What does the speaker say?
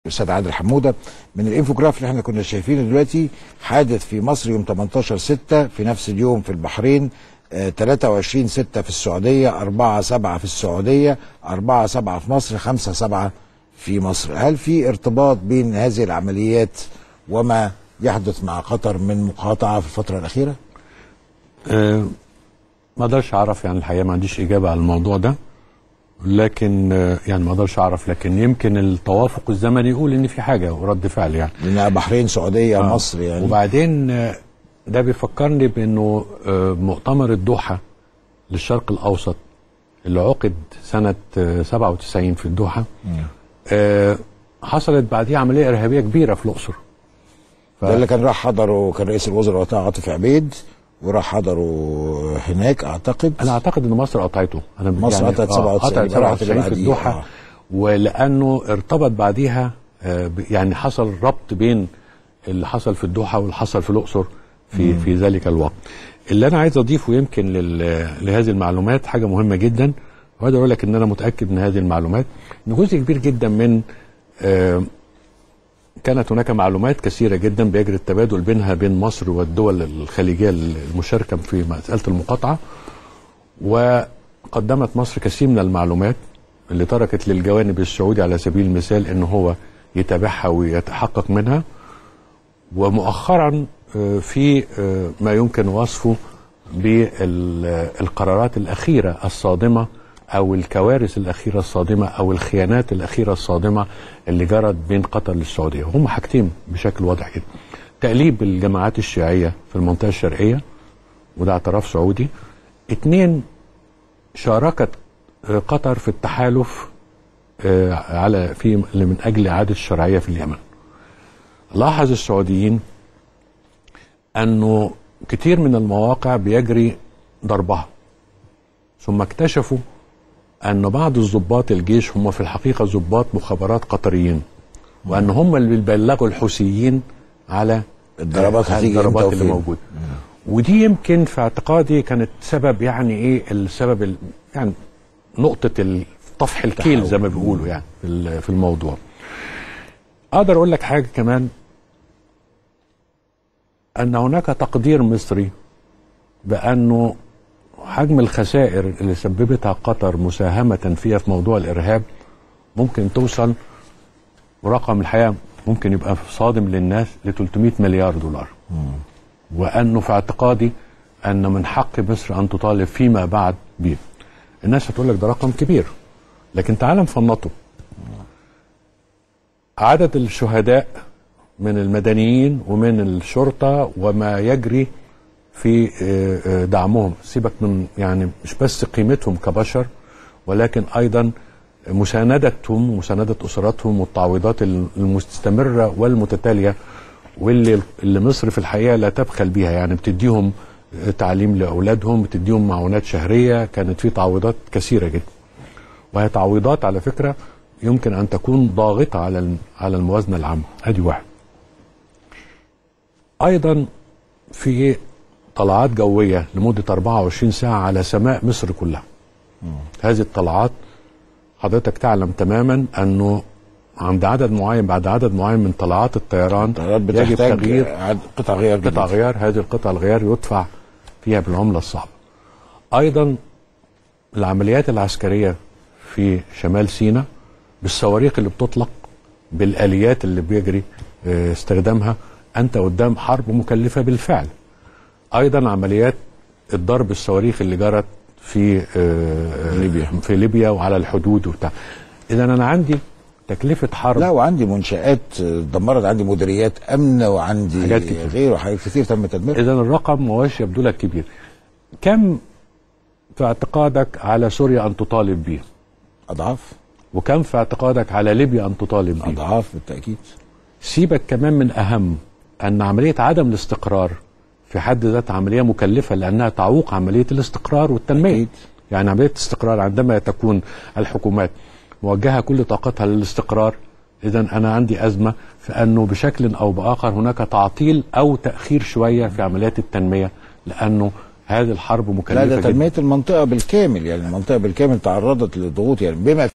الاستاذ عادل حموده من الانفوجراف اللي احنا كنا شايفينه دلوقتي. حادث في مصر يوم 18/6 في نفس اليوم في البحرين، 23/6 في السعوديه، 4/7 في السعوديه، 4/7 في مصر، 5/7 في مصر. هل في ارتباط بين هذه العمليات وما يحدث مع قطر من مقاطعه في الفتره الاخيره؟ ما اقدرش اعرف، يعني الحقيقه ما عنديش اجابه على الموضوع ده، لكن يعني ما اقدرش اعرف، لكن يمكن التوافق الزمني يقول ان في حاجه ورد فعل، يعني لان بحرين سعوديه مصر يعني. وبعدين ده بيفكرني بانه مؤتمر الدوحه للشرق الاوسط اللي عقد سنه 97 في الدوحه، حصلت بعديه عمليه ارهابيه كبيره في الاقصر. ده اللي كان راح حضره كان رئيس الوزراء وقتها عاطف عبيد، وراح حضروا هناك اعتقد. انا اعتقد ان مصر قطعته. مصر يعني قطعت 97 في الدوحه، ولانه ارتبط بعديها يعني حصل ربط بين اللي حصل في الدوحه واللي حصل في الاقصر في ذلك الوقت. اللي انا عايز اضيفه يمكن لهذه المعلومات حاجه مهمه جدا، وهذا اقول لك ان انا متاكد من هذه المعلومات، ان جزء كبير جدا من كانت هناك معلومات كثيرة جدا بيجري التبادل بينها بين مصر والدول الخليجية المشاركة في مسألة المقاطعة، وقدمت مصر كثير من المعلومات اللي تركت للجوانب السعودي على سبيل المثال ان هو يتابعها ويتحقق منها. ومؤخرا في ما يمكن وصفه بالقرارات الأخيرة الصادمة أو الكوارث الأخيرة الصادمة أو الخيانات الأخيرة الصادمة اللي جرت بين قطر للسعودية. هم حاجتين بشكل واضح جدا: تأليب الجماعات الشيعية في المنطقة الشرقية، وده اعتراف سعودي. 2، شاركت قطر في التحالف من أجل إعادة الشرعية في اليمن. لاحظ السعوديين أنه كتير من المواقع بيجري ضربها، ثم اكتشفوا أن بعض الضباط الجيش هم في الحقيقة ضباط مخابرات قطريين، وأن هم اللي بيبلغوا الحوثيين على الضربات اللي موجودة. ودي يمكن في اعتقادي كانت سبب، يعني إيه السبب، يعني نقطة طفح الكيل زي ما بيقولوا يعني في الموضوع. أقدر أقول لك حاجة كمان، أن هناك تقدير مصري بأنه حجم الخسائر اللي سببتها قطر مساهمة فيها في موضوع الإرهاب ممكن توصل، ورقم الحقيقة ممكن يبقى صادم للناس، ل 300 مليار دولار. وأنه في اعتقادي أن من حق مصر أن تطالب فيما بعد به. الناس هتقول لك ده رقم كبير، لكن تعال نفنطه. عدد الشهداء من المدنيين ومن الشرطة وما يجري في دعمهم، سيبك من يعني مش بس قيمتهم كبشر، ولكن أيضا مساندتهم ومساندة أسراتهم والتعويضات المستمرة والمتتالية، واللي مصر في الحقيقة لا تبخل بيها. يعني بتديهم تعليم لأولادهم، بتديهم معونات شهرية، كانت في تعويضات كثيرة جدا، وهي تعويضات على فكرة يمكن أن تكون ضاغطة على الموازنة العامة. أدي واحد. أيضا في طلعات جوية لمدة 24 ساعة على سماء مصر كلها. هذه الطلعات حضرتك تعلم تماما أنه عند عدد معين، بعد عدد معين من طلعات الطيران يجب تغيير قطع غيار. هذه القطع الغيار يدفع فيها بالعملة الصعبة. أيضا العمليات العسكرية في شمال سيناء بالصواريخ اللي بتطلق، بالآليات اللي بيجري استخدامها، أنت قدام حرب مكلفة بالفعل. أيضا عمليات الضرب الصواريخ اللي جرت في ليبيا وعلى الحدود وبتاع. إذا أنا عندي تكلفة حرب، لا وعندي منشآت دمرت، عندي مديريات أمن، وعندي غيره حاجات كتير تم تدميرها. إذا الرقم مواش يبدو لك كبير. كم في اعتقادك على سوريا أن تطالب به؟ أضعاف. وكم في اعتقادك على ليبيا أن تطالب به؟ أضعاف بالتأكيد. سيبك كمان من أهم، أن عملية عدم الاستقرار في حد ذات عملية مكلفة، لأنها تعوق عملية الاستقرار والتنمية. أكيد. يعني عملية الاستقرار عندما تكون الحكومات موجهة كل طاقتها للاستقرار، إذا أنا عندي أزمة في أنه بشكل أو بآخر هناك تعطيل أو تأخير شوية في عمليات التنمية، لأنه هذه الحرب مكلفة. لا، ده تنمية المنطقة بالكامل، يعني المنطقة بالكامل تعرضت للضغوط، يعني بما